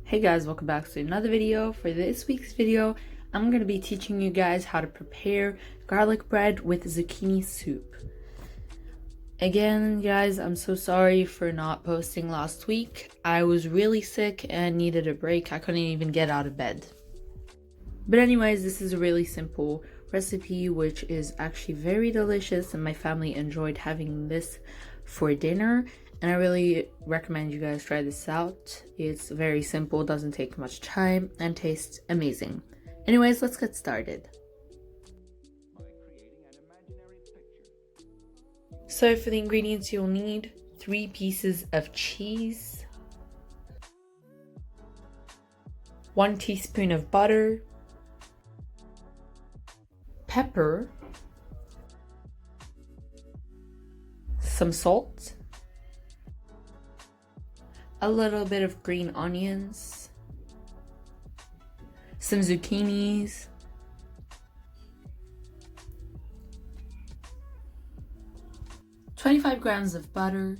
Hey guys, welcome back to another video. For this week's video, I'm going to be teaching you guys how to prepare garlic bread with zucchini soup. Again, guys, I'm so sorry for not posting last week. I was really sick and needed a break. I couldn't even get out of bed. But anyways, this is a really simple recipe which is actually very delicious, and my family enjoyed having this for dinner. And I really recommend you guys try this out. It's very simple, doesn't take much time, and tastes amazing. Anyways, let's get started. So for the ingredients you'll need 3 pieces of cheese, 1 teaspoon of butter, pepper, some salt, a little bit of green onions, some zucchinis, (25 grams of butter,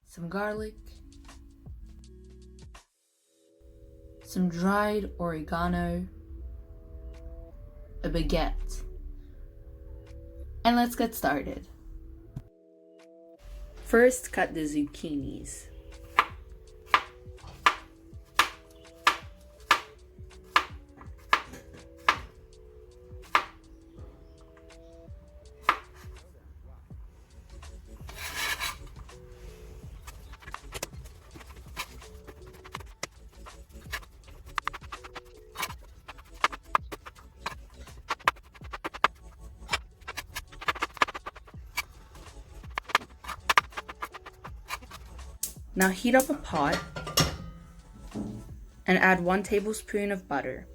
some garlic, some dried oregano, a baguette. And let's get started. First, cut the zucchinis. Now heat up a pot and add 1 tablespoon of butter.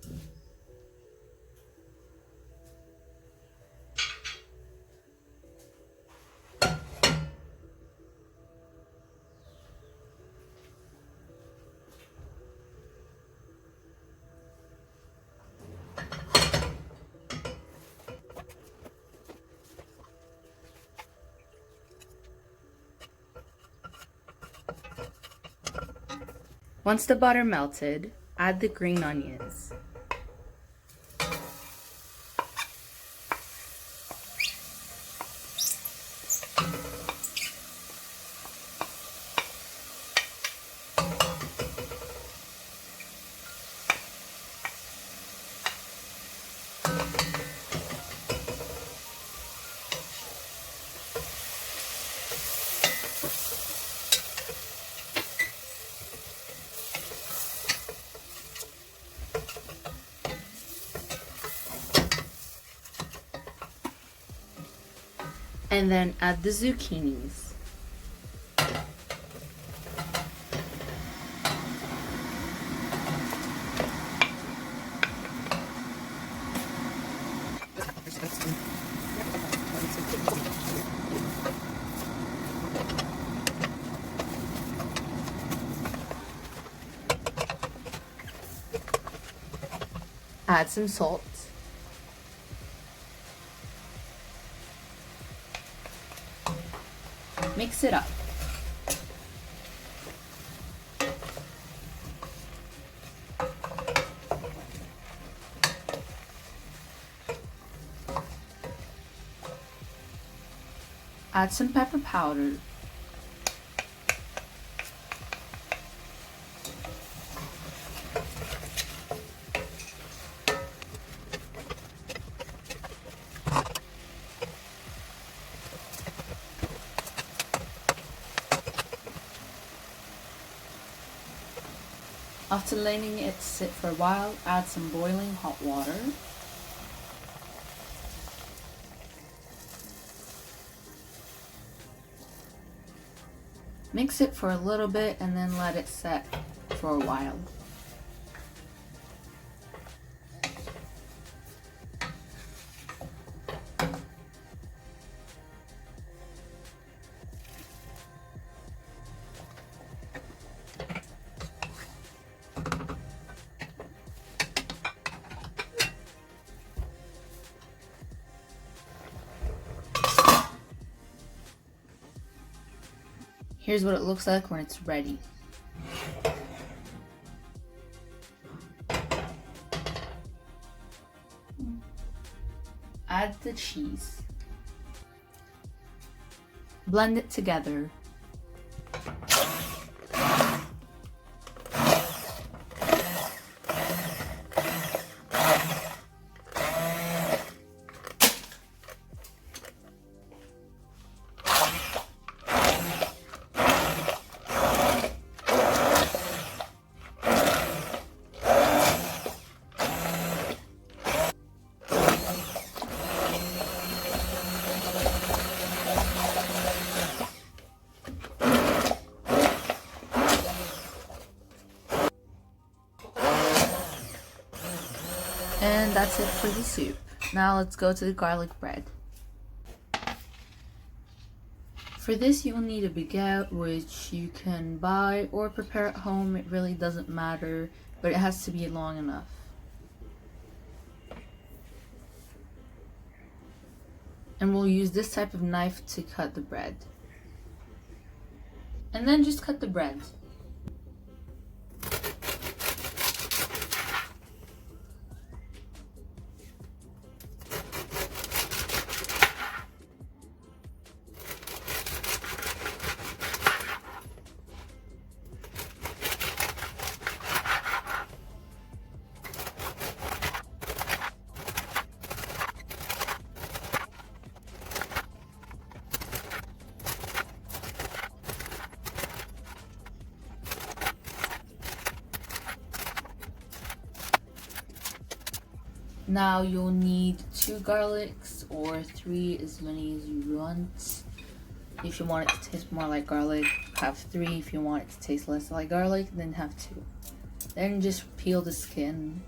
Once the butter melted, add the green onions. And then add the zucchinis. Add some salt. Mix it up. Add some pepper powder. After letting it sit for a while, add some boiling hot water. Mix it for a little bit and then let it set for a while. Here's what it looks like when it's ready. add the cheese. Blend it together. And that's it for the soup. Now let's go to the garlic bread. For this you'll need a baguette, which you can buy or prepare at home. It really doesn't matter, but it has to be long enough. And we'll use this type of knife to cut the bread. And then just cut the bread. Now you'll need 2 garlics or 3, as many as you want. If you want it to taste more like garlic, have 3. If you want it to taste less like garlic, then have 2. Then just peel the skin.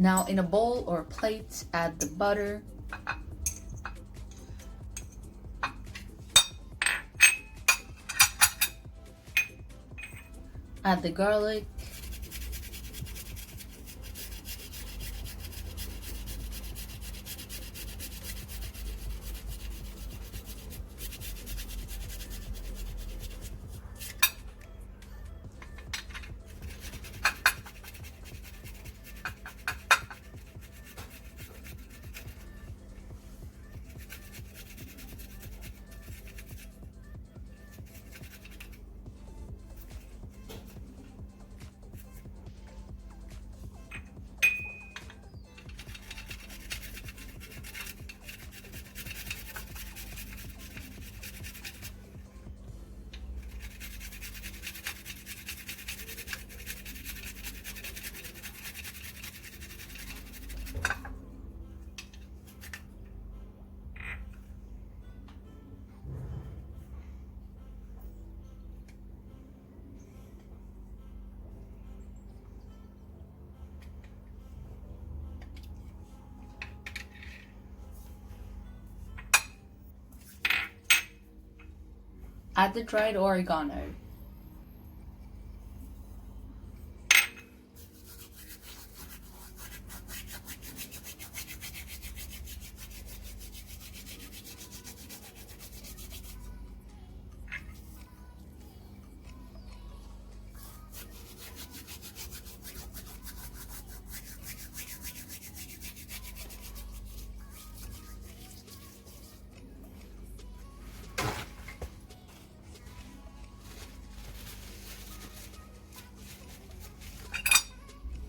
Now in a bowl or plate, add the butter, add the garlic, add the dried oregano.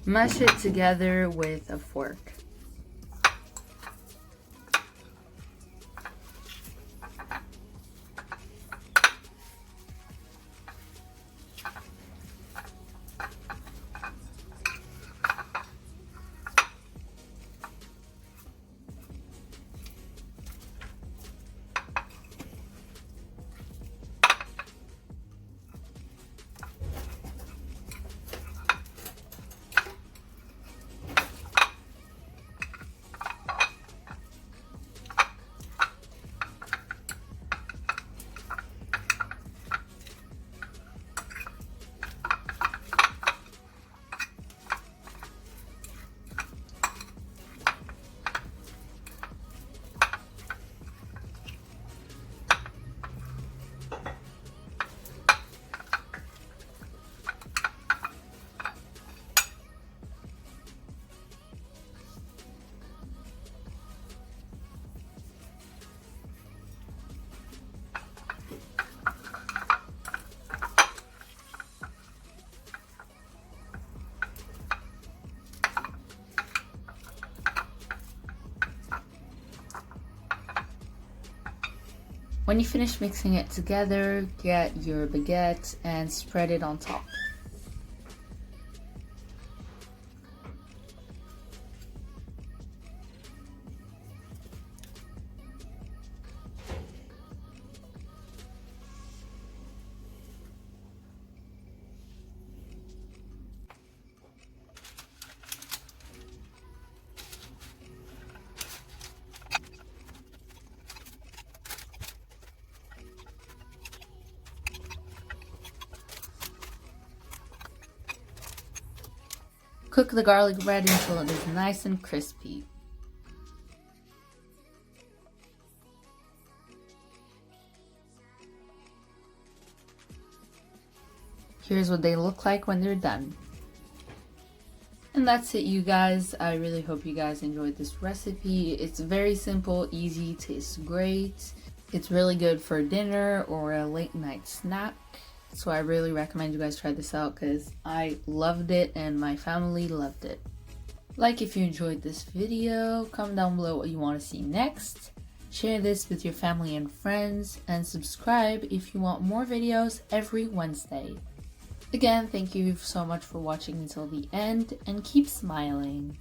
Mash it together with a fork. When you finish mixing it together, get your baguette and spread it on top. Cook the garlic bread until it is nice and crispy. Here's what they look like when they're done. And that's it, you guys. I really hope you guys enjoyed this recipe. It's very simple, easy, tastes great. It's really good for dinner or a late night snack. So I really recommend you guys try this out because I loved it and my family loved it. Like if you enjoyed this video, comment down below what you want to see next. Share this with your family and friends, and subscribe if you want more videos every Wednesday. Again, thank you so much for watching until the end, and keep smiling.